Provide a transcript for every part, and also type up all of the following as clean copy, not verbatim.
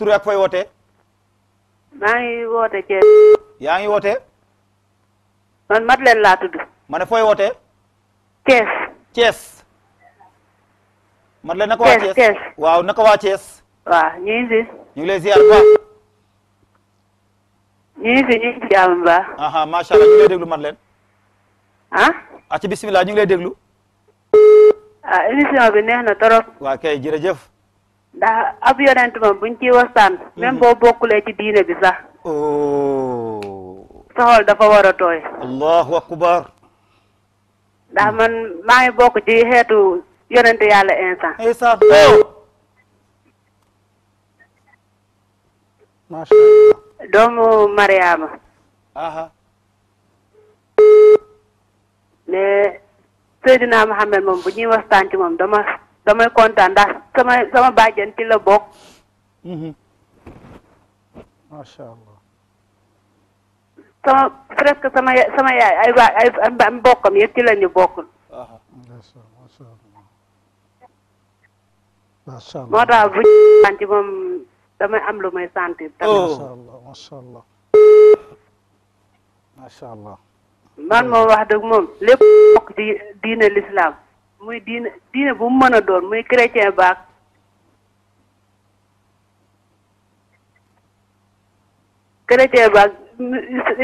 tur ak fooy wootee. maa ngi woote Thiès. yaa ngi wootee. man Madeleine laa tudd. ma ne fooy wootee. Thiès. Thiès. Madeleine naka waa Thiès Thiès. waaw naka waa Thiès. waaw ñu ngi fi. ñu ngi lay ziar bu baax. ñu ngi fi ñu ngi fi jàmm bu baax. aha macha allah ñu ngi lay déglu Madeleine. ah. ci bismillah ñu ngi lay déglu. émission bi neex na trop. waa kay jërëjëf. ndax ab yonent moom buñ ciy waxtaan. même boo bokkulee ci diine bi sax. oh. sa xol dafa war a tooy. allahu akbar. ndax man maa ngi bokk ci xeetu yonent yàlla instant. Isa. macha allah. doomu Mariama. aha mais Seydina Mohamed moom bu ñuy waxtaan ci moom damay kontaan ndax sama bàjjen ci la bokk. macha allah. presque sama yaay ay mbokkam yëpp ci la ñu bokk. aha macha allah. macha allah. moo tax bu ñu waxtaan ci moom damay am lu may sentir. macha allah macha allah. macha allah. man moom wax dëgg moom lépp bokk ci diine l'islam muy diine bu mu mën a doon muy chrétien baak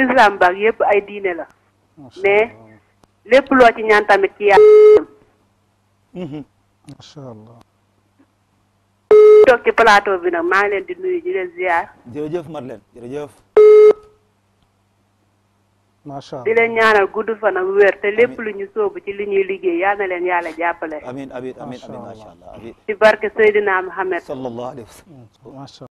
islam baak yëpp ay diine la mais lépp loo ci ñaan tamit ci yàlla. macha allah. toog ci plateau bi nag maa ngi leen di nuyu di leen ziar. jërëjëf Madeleine jërëjëf. macha allah. di leen ñaanal gudd fan ak wér te lépp lu ñu sóobu ci li ñuy liggéey yal na leen yàlla jàppale. amin amin amin amin macha allah amin. ci barke Seydina Mohamed. sallallahu alayhi wa sallam. macha